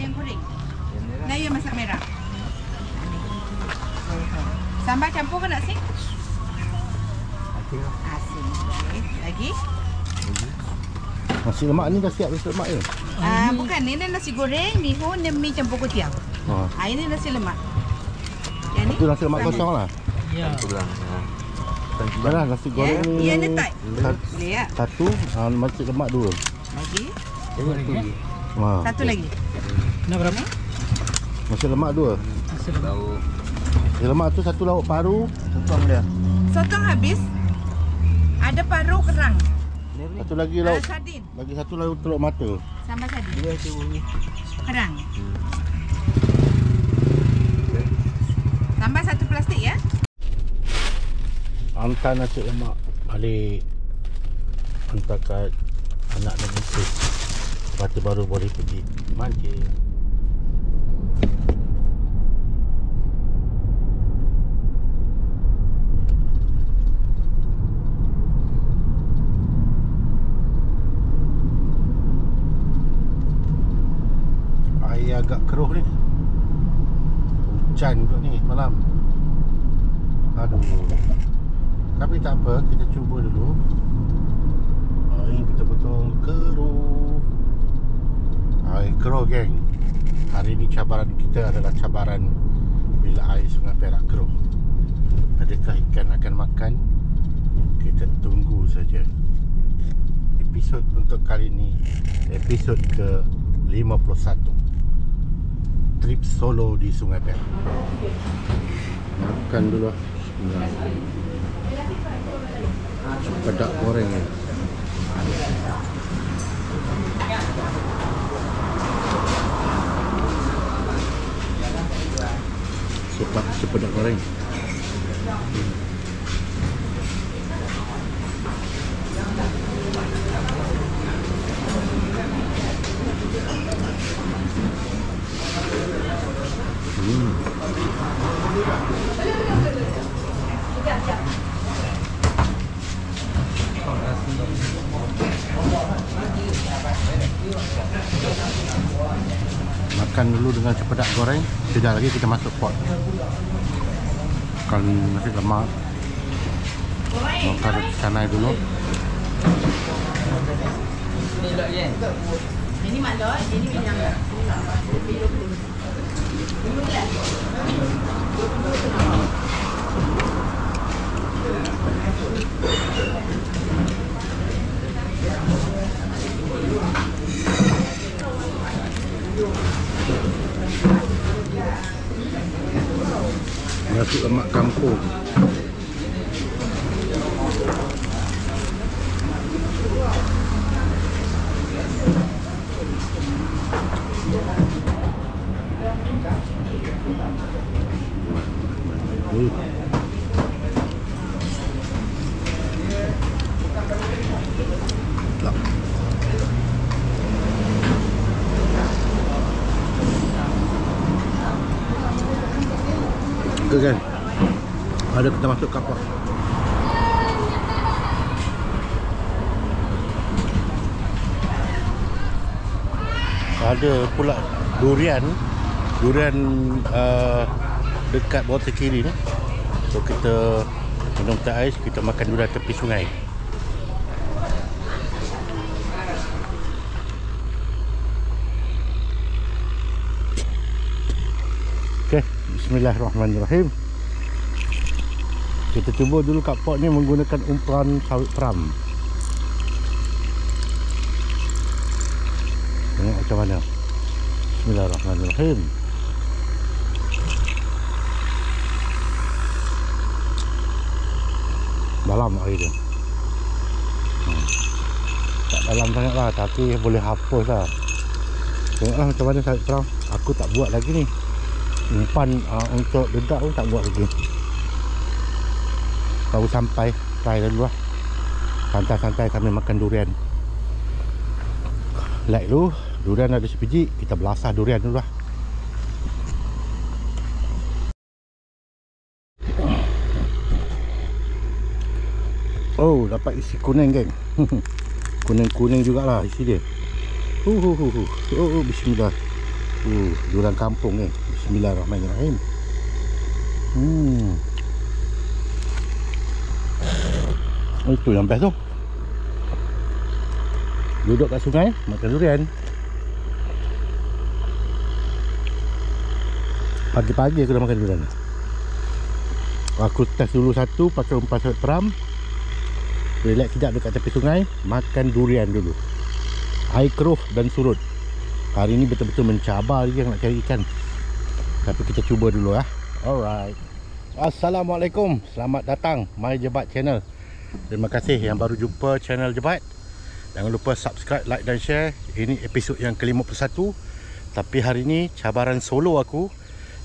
ayam goreng. Dan ayam masak merah. Sambal campur ke nak sing? Asin. Okay. Lagi? Nasi lemak ni dah siap nasi lemak je? Bukan, ni nasi goreng, bihun dan mi campur kuah. Ini nasi lemak. Yang ni? Itu nasi lemak kosong lah? Ya. Yalah, nasi goreng ni. Ya, ni tak? Boleh ya? Satu, nasi lemak dua. Lagi? Satu lagi? Nak berapa? Nasi lemak dua. Nasi lemak. Nasi lemak tu satu lauk paru, sotong dia. Sotong habis. Ada paru kerang. Satu lagi lauk. Sardin. Lagi satu lauk telur mata. Sambal sardin. Kerang. Tambah satu plastik ya. Hantar nasi lemak balik. Hantar kat anak dan isteri. Lepas tu baru boleh pergi mancing. Air agak keruh ni. Hujan kot ni malam. Aduh. Tapi tak apa, kita cuba dulu. Air betul-betul keruh. Air keruh geng. Hari ni cabaran kita adalah cabaran bila air Sungai Perak keruh. Adakah ikan akan makan? Kita tunggu saja. Episod untuk kali ni, episod ke 51. Trip solo di Sungai Perak. Makan dulu lah. Pedak goreng ni. Sepedak goreng. Makan dulu dengan cepedak goreng. Sekejap lagi kita masuk pot. Makan nasi lemak. Makan canai dulu. Ini mak dot, ini minang tak? Nasi lemak kampung. Itu kan. Ada kita masuk kapal. Ada pula durian dekat bawah kiri ni. So kita minum teh ais, kita makan durian tepi sungai. Okey, bismillahirrahmanirrahim. Kita cuba dulu kat pot ni menggunakan umpan sawit peram. Tengok macam mana. Bismillahirrahmanirrahim. Dalam air dia. Tak dalam sangat lah, tapi boleh hapus lah. Tengoklah macam mana sawit peram. Aku tak buat lagi ni. Umpan untuk dedak pun tak buat lagi. Baru sampai, try dulu lah. Santai-santai kami makan durian. Like dulu, durian ada sebiji, kita belasah durian dulu lah. Oh, dapat isi kuning geng. Kuning-kuning jugalah isi dia. Oh, bismillah. Durian kampung ni. Bismillahirrahmanirrahim. Itu yang best tu. Duduk kat sungai, makan durian. Pagi-pagi aku dah makan durian. Aku test dulu satu pakai umpan sawit peram. Relax sekejap dekat tepi sungai, makan durian dulu. Air keruh dan surut. Hari ni betul-betul mencabar dia nak cari ikan. Tapi kita cuba dulu lah. Alright. Assalamualaikum. Selamat datang My Jebat Channel. Terima kasih yang baru jumpa channel Jebat. Jangan lupa subscribe, like dan share. Ini episod yang ke-51. Tapi hari ni cabaran solo aku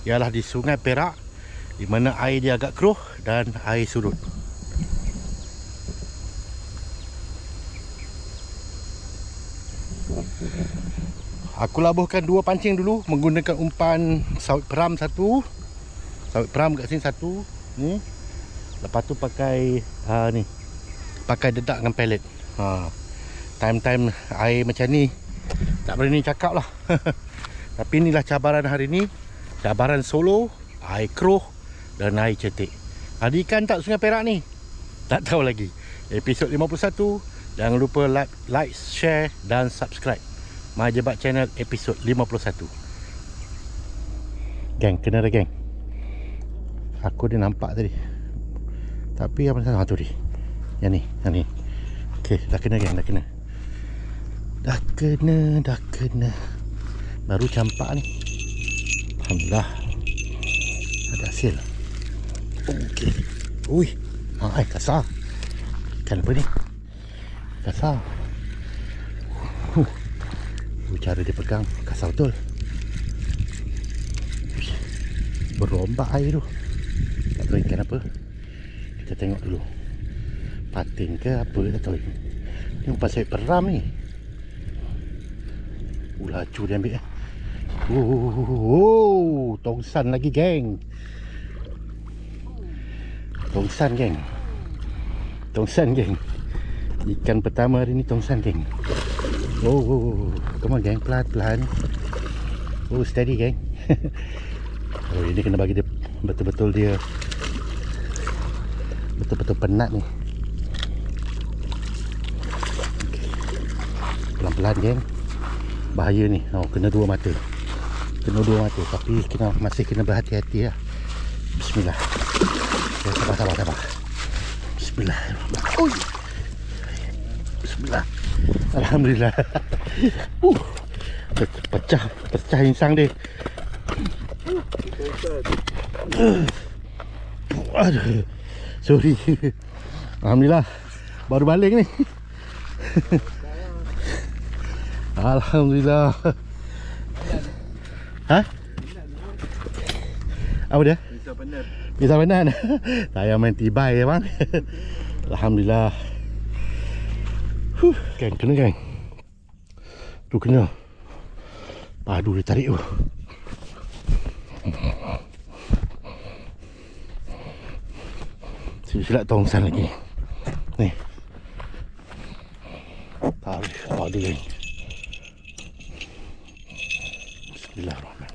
ialah di Sungai Perak, di mana air dia agak keruh dan air surut. Aku labuhkan 2 pancing dulu menggunakan umpan sawit peram satu. Sawit peram kat sini satu. Ni. Lepas tu pakai ni. Pakai dedak dengan pellet. Time-time air macam ni tak berani cakap lah. Tapi inilah cabaran hari ni. Cabaran solo, air keruh dan air cetek. Ada ikan tak Sungai Perak ni? Tak tahu lagi. Episod 51. Jangan lupa like, share dan subscribe My Jebat Channel episod 51. Geng, kena dah geng. Aku dia nampak tadi. Tapi apa salah tu dia? Yang ni. Okey, dah kena geng, dah kena. Dah kena. Baru campak ni. Alhamdulillah. Ada hasil. Okey. Ui. Kasar. Ikan apa ni? Kasar. Cara dia pegang kasar betul. Berombak air tu. Tak tahu ikan apa. Kita tengok dulu. Patin ke apa, tak tahu. Ni umpan sawit peram ni. Laju dia ambil. Tongsan lagi geng. Tongsan geng. Ikan pertama hari ni tongsan geng. Come on geng, pelan-pelan. Steady geng. Ini kena bagi dia betul-betul dia betul-betul penat ni. Pelan-pelan geng. Bahaya ni. Kena 2 mata. Tapi masih kena berhati-hati lah. Bismillah. Sabar. Bismillahirrahmanirrahim. Bismillah. Alhamdulillah. Pecah insang dia. Aduh. Sorry. Alhamdulillah. Baru balik ni. Alhamdulillah. Apa dia? Pisau penat. Saya main tibai ya bang. Alhamdulillah. Geng, kena geng. Tu kena. Padu dia tarik tu. Silap tongsan lagi. Ni. Tarik padu geng. Bismillahirrahmanirrahim.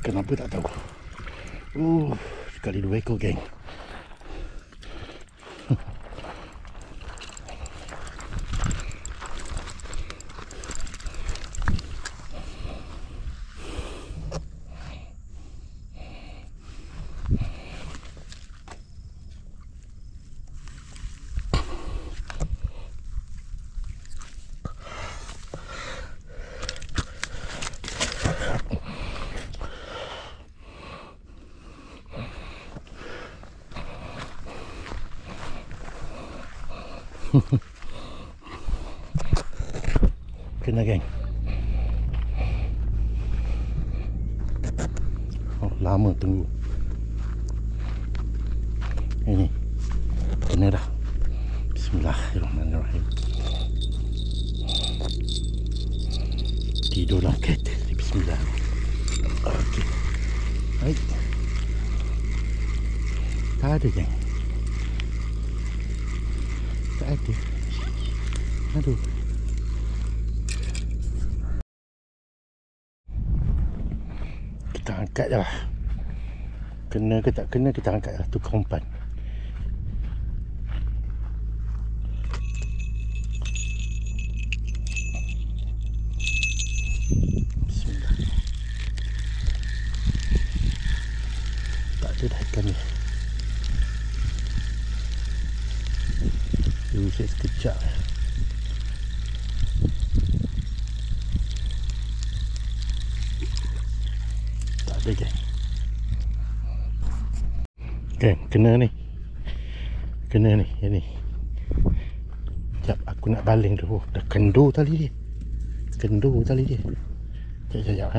Kenapa tak tahu. Sekali 2 ekor geng. Kena geng. Lama tunggu. Ini kena dah. Bismillahirrahmanirrahim. Tidurlah kereta. Bismillah. Okey. Baik. Tak ada kan? Tak ada. Aduh. Kita angkat je lah. Kena ke tak kena kita angkat lah. Tukar umpan. Bismillah. Tak ada dah ikan ni. Usik sekejap. Tak ada geng. Geng, kena ni. Kena ni, yang ni. Sekejap, aku nak baling dulu. Dah kendur tali dia. Kendur tali dia. Sekejap,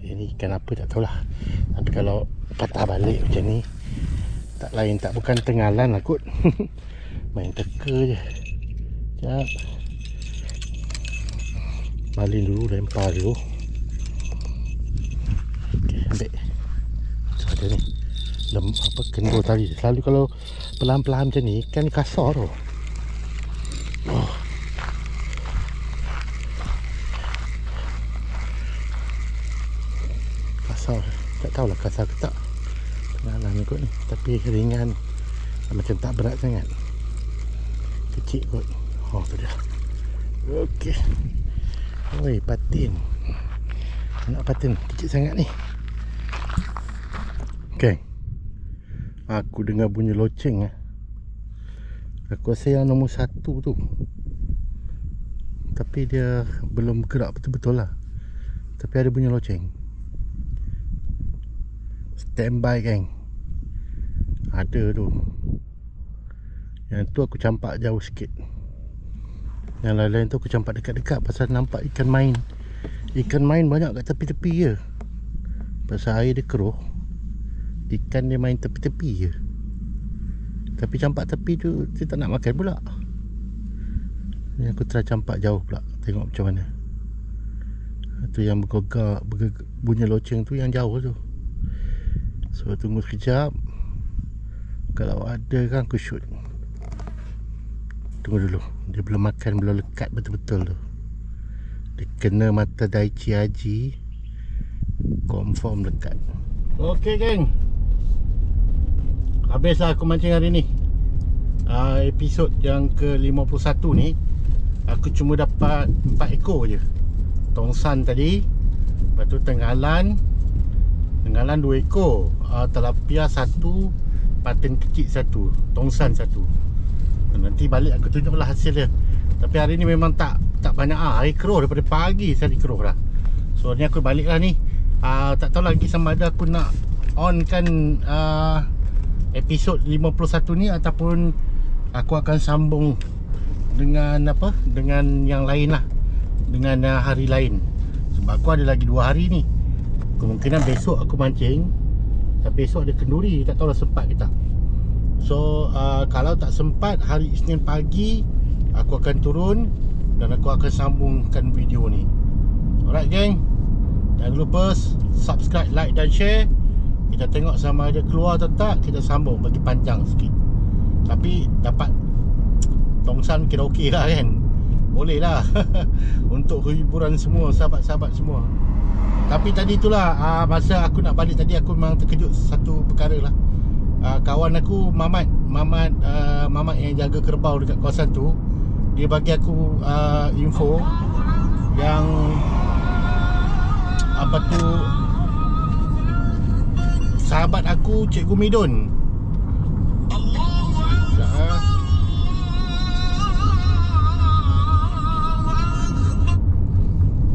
ini ikan apa tak tahulah. Tapi kalau patah balik macam ni, tak lain tak bukan tengalan lah kot. Main teka je. Sekejap. Baling dulu, lempar dulu. Okey, ambil. So ada ni. Apa kendur tali. Selalu kalau pelan-pelan macam ni, ikan ni kasar tau. Oh. Kasar. Tak tahulah kasar ke tak. Tengalan kot ni. Tapi ringan. Macam tak berat sangat. Kecil kot. Oh tu dia. Okey. Oi, patin. Nak patin kecil sangat ni. Okey. Aku dengar bunyi loceng ah. Aku rasa yang nombor 1 tu. Tapi dia belum gerak betul-betul lah. Tapi ada bunyi loceng. Standby geng. Ada tu. Yang tu aku campak jauh sikit. Yang lain-lain tu aku campak dekat-dekat. Pasal nampak ikan main. Ikan main banyak kat tepi-tepi je. Pasal air dia keruh. Ikan dia main tepi-tepi je. Tapi campak tepi tu dia tak nak makan pula. Ni aku try campak jauh pula. Tengok macam mana. Tu yang bergogak bunyi loceng tu yang jauh tu. So tunggu sekejap. Kalau ada kan aku shoot. Tunggu dulu. Dia belum makan, belum lekat betul-betul tu. Dia kena mata Daichi Haji. Confirm lekat. Okey geng. Habislah aku mancing hari ni. Episod yang ke-51 ni. Aku cuma dapat 4 ekor je. Tongsan tadi. Lepas tu tenggalan. Tenggalan 2 ekor. Tilapia 1. Patin kecil 1. Tongsan 1. Nanti balik aku tunjuklah hasil dia. Tapi hari ni memang tak banyak air keruh daripada pagi saya keruh dah. So ni aku balik lah ni. Tak tahu lagi sama ada aku nak on kan episod 51 ni ataupun aku akan sambung dengan apa? Dengan yang lain lah. Dengan hari lain. Sebab aku ada lagi 2 hari ni. Kemungkinan besok aku mancing. Tapi besok ada kenduri, tak tahulah sempat ke tak. So kalau tak sempat hari Isnin pagi aku akan turun dan aku akan sambungkan video ni. Alright geng. Jangan lupa subscribe, like dan share. Kita tengok sama ada keluar atau tak. Kita sambung bagi panjang sikit. Tapi dapat tongsan kira okey lah kan. Boleh lah. Untuk hiburan semua, sahabat-sahabat semua. Tapi tadi itulah masa aku nak balik tadi, aku memang terkejut satu perkara lah. Kawan aku Mamat yang jaga kerbau dekat kawasan tu, dia bagi aku info yang apa tu, sahabat aku Cikgu Midun.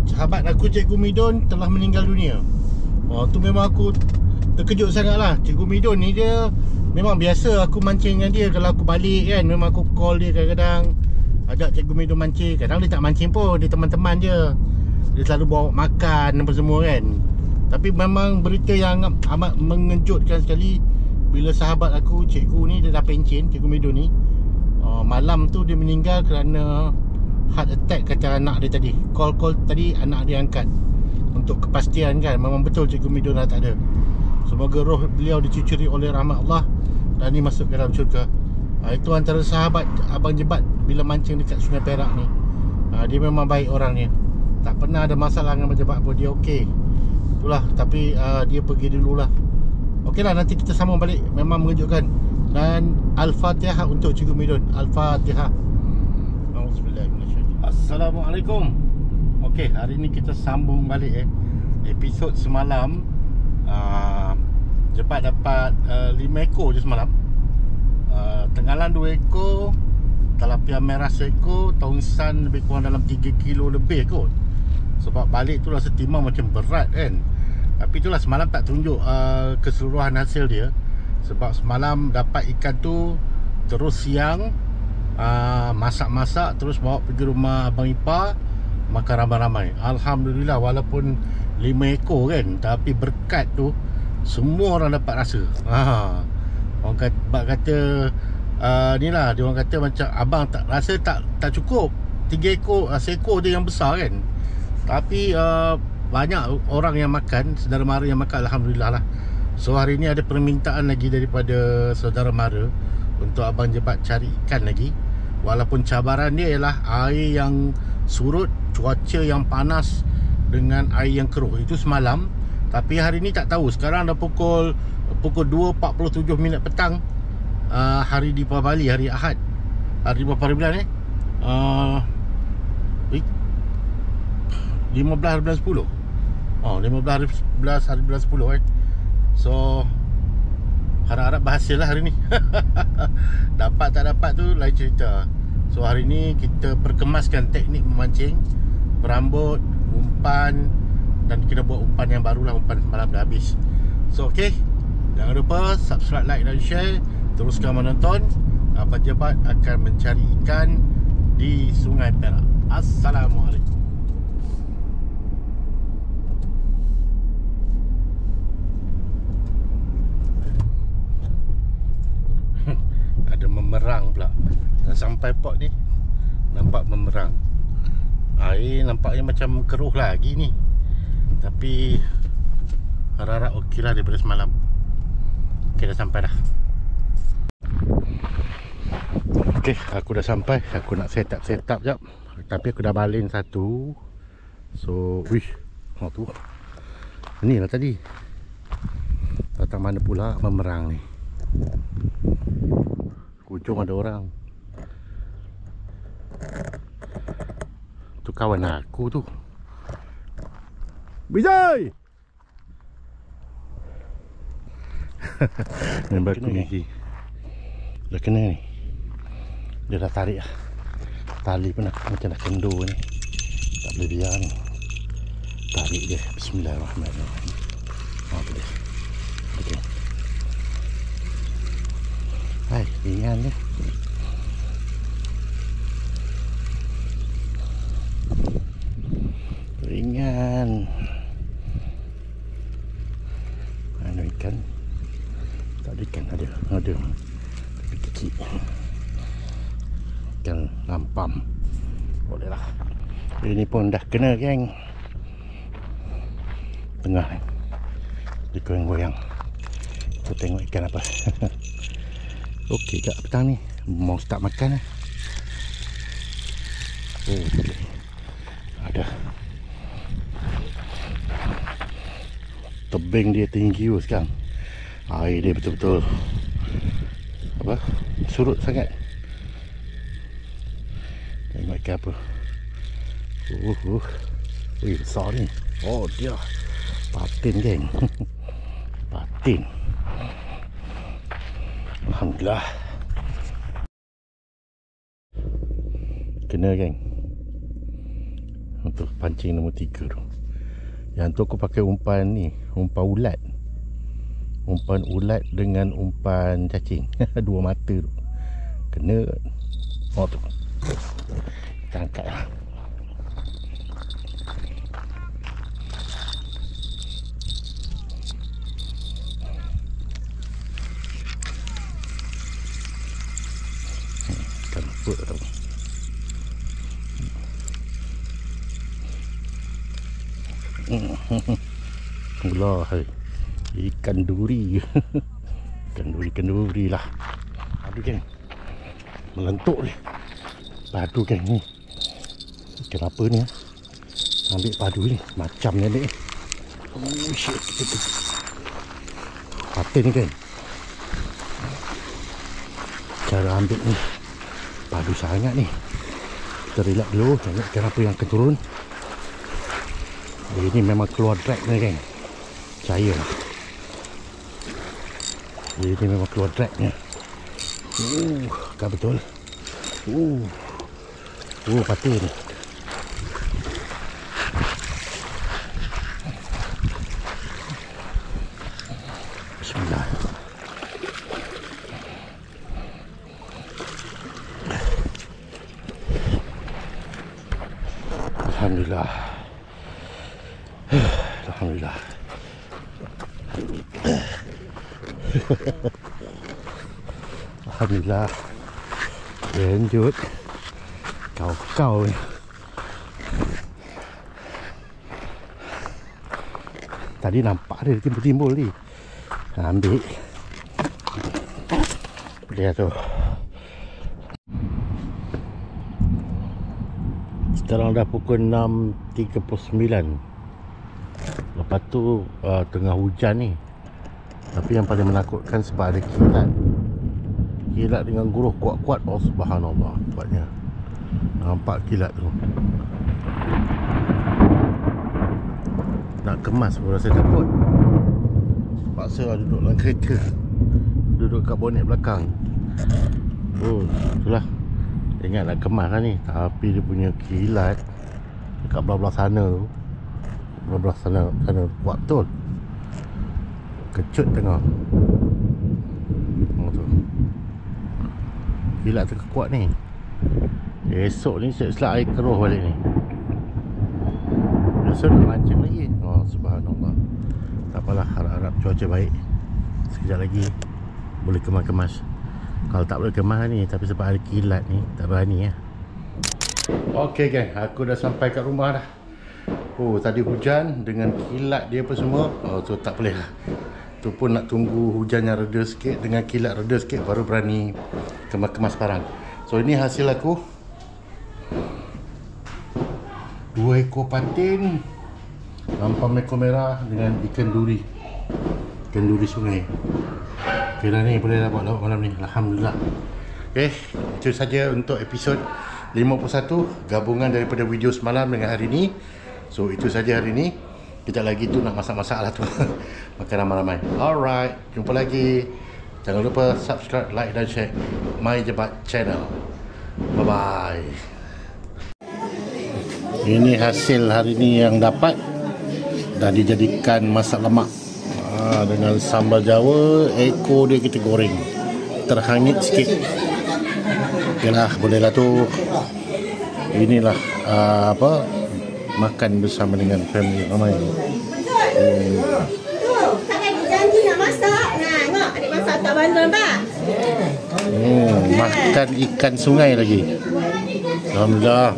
Sahabat aku Cikgu Midun telah meninggal dunia. Tu memang aku terkejut sangat lah. Cikgu Midun ni dia memang biasa aku mancing dengan dia. Kalau aku balik kan, memang aku call dia kadang-kadang, ajak Cikgu Midun mancing. Kadang dia tak mancing pun, dia teman-teman je. Dia selalu bawa makan apa semua kan. Tapi memang berita yang amat mengejutkan sekali bila sahabat aku cikgu ni, dia dah pencen, Cikgu Midun ni. Malam tu dia meninggal kerana heart attack kata anak dia tadi. Call tadi anak dia angkat. Untuk kepastian kan, memang betul Cikgu Midun dah tak ada. Semoga roh beliau dicucuri oleh rahmat Allah dan ni masuk ke dalam syurga. Itu antara sahabat Abang Jebat bila mancing dekat Sungai Perak ni. Dia memang baik orangnya, tak pernah ada masalah dengan Abang Jebat pun. Dia okey. Itulah, tapi dia pergi dululah. Okeylah, nanti kita sambung balik. Memang mengejutkan. Dan Al-Fatihah untuk Cikgu Midun. Al-Fatihah. Assalamualaikum. Okey, hari ni kita sambung balik episod semalam. Jebat dapat 5 ekor je semalam. Tenggalan 2 ekor, tilapia merah 1 ekor, tongsan lebih kurang dalam 3 kilo lebih kot. Sebab balik tu rasa timah macam berat kan. Tapi itulah, semalam tak tunjuk keseluruhan hasil dia. Sebab semalam dapat ikan tu terus siang, masak-masak, terus bawa pergi rumah Abang Ipar, makan ramai-ramai. Alhamdulillah, walaupun 5 ekor kan, tapi berkat tu semua orang dapat rasa. Orang kata ni lah, dia orang kata macam abang tak rasa tak cukup 3 ekor, 1 ekor dia yang besar kan. Tapi banyak orang yang makan, saudara mara yang makan, alhamdulillah lah. So hari ni ada permintaan lagi daripada saudara mara untuk Abang Jebat cari ikan lagi. Walaupun cabaran dia ialah air yang surut, cuaca yang panas dengan air yang keruh. Itu semalam. Tapi hari ni tak tahu. Sekarang dah pukul 2.47 minit petang, hari di Pulau Bali, hari Ahad. Hari berapa hari bulan 15 hari bulan 10. 15 hari bulan 10 kan. So harap-harap berhasil lah hari ni. Dapat tak dapat tu lain cerita. So hari ni kita perkemaskan teknik memancing, berambut, umpan, dan kita buat umpan yang baru lah. Umpan semalam dah habis. So ok, jangan lupa subscribe, like dan share. Teruskan menonton. Abang Jebat akan mencari ikan di Sungai Perak. Assalamualaikum. Ada memerang pula. Dah sampai port ni, nampak memerang. Air nampaknya macam keruh lagi ni, tapi harap-harap okey lah daripada semalam. Okey, dah sampai dah. Okey, aku dah sampai. Aku nak set up jap. Tapi aku dah balin satu. So, wish, tu ni lah tadi. Datang mana pula memerang ni. Hujung ada orang. Tu kawan aku tu. Bijay! Nampak aku ni. Dah kena ni. Dia dah tarik lah. Tali pun macam nak kendur ni. Tak boleh biar ni. Tarik dia. Bismillahirrahmanirrahim. Boleh. Okay. Hai, ringan dia. Ringan. Mana ikan? Tak ada ikan, ada. Tapi kecil. Ikan lampam. Boleh lah. Ini pun dah kena, geng. Tengah ni. Dia goyang-goyang. Kita tengok ikan apa. Okey kat petang ni. Mau start makan lah. Oh, okay. Ada. Tebing dia tinggi sekarang. Air dia betul-betul surut sangat. Tengok ikan apa. Wih, besar ni. Oh, dia patin, geng. Patin. Alhamdulillah. Kena, geng. Untuk pancing nombor 3 tu. Yang tu aku pakai umpan ni, umpan ulat. Umpan ulat dengan umpan cacing. Dua mata tu. Kena. Oh tu. Kita angkat lah. Ikan apa tau. Ulah, ikan duri. Kenduri lah. Aduh geng, melentuk ni padu geng ni. Kenapa ni? Ambil padu ni macam ni ambil ni. Oh shit, patin ni kan. Cara ambil ni padu sangat ni. Kita relax dulu, tengok kenapa yang akan turun. Ini memang keluar drag ni geng, percaya lah. Ini memang keluar dragnya. Kan betul. Patin. Bismillah. Alhamdulillah. Alhamdulillah. Alhamdulillah. Lanjut. Kau ni. Tadi nampak dia timbul-timbul ni. Ambil. Dia tu. Sekarang dah pukul 6.39. Lepas tu tengah hujan ni. Tapi yang paling menakutkan sebab ada kilat. Kilat dengan guruh kuat-kuat. Oh subhanallah, kuatnya. Nampak kilat tu. Nak kemas pun rasa takut. Paksa lah duduk dalam kereta. Duduk kat bonet belakang. Itulah. Ingat nak kemas lah ni. Tapi dia punya kilat dekat belah-belah sana tu. Belah-belah sana kuat betul. Kecut tengah. Tu. Kilat tu kuat ni. Esok ni silap-silap air keruh balik ni. Biasa nak mancing lagi. Oh subhanallah. Tak apalah, harap-harap cuaca baik. Sekejap lagi boleh kemas-kemas. Kalau tak boleh kemas ni, tapi sebab ada kilat ni, tak berani ya. Okey geng, aku dah sampai kat rumah dah. Tadi hujan dengan kilat dia apa semua. Tu tak boleh lah. Tu pun nak tunggu hujan yang reda sikit, dengan kilat reda sikit baru berani kemas-kemas barang. So ini hasil aku. 2 ekor patin, lampam ekor merah dengan ikan duri. Ikan duri sungai. Okay dah ni, boleh dapat lauk malam ni. Alhamdulillah. Okay, itu saja untuk episod 51, gabungan daripada video semalam dengan hari ni. So itu saja hari ni. Kejap lagi tu nak masak-masak lah tu. Makan ramai-ramai. Alright, jumpa lagi. Jangan lupa subscribe, like dan share My Jebat channel. Bye-bye. Ini hasil hari ni yang dapat. Dah dijadikan masak lemak dengan sambal Jawa. Ekor dia kita goreng terhangit sikit. Yalah, boleh lah tu. Inilah makan bersama dengan family ramai. Kan adik janji nak masak. Tengok adik masak tak bandel tak? Makan ikan sungai lagi. Alhamdulillah.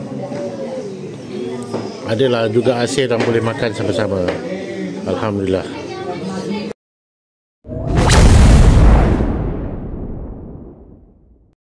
Adalah juga hasil yang boleh makan sama-sama. Alhamdulillah.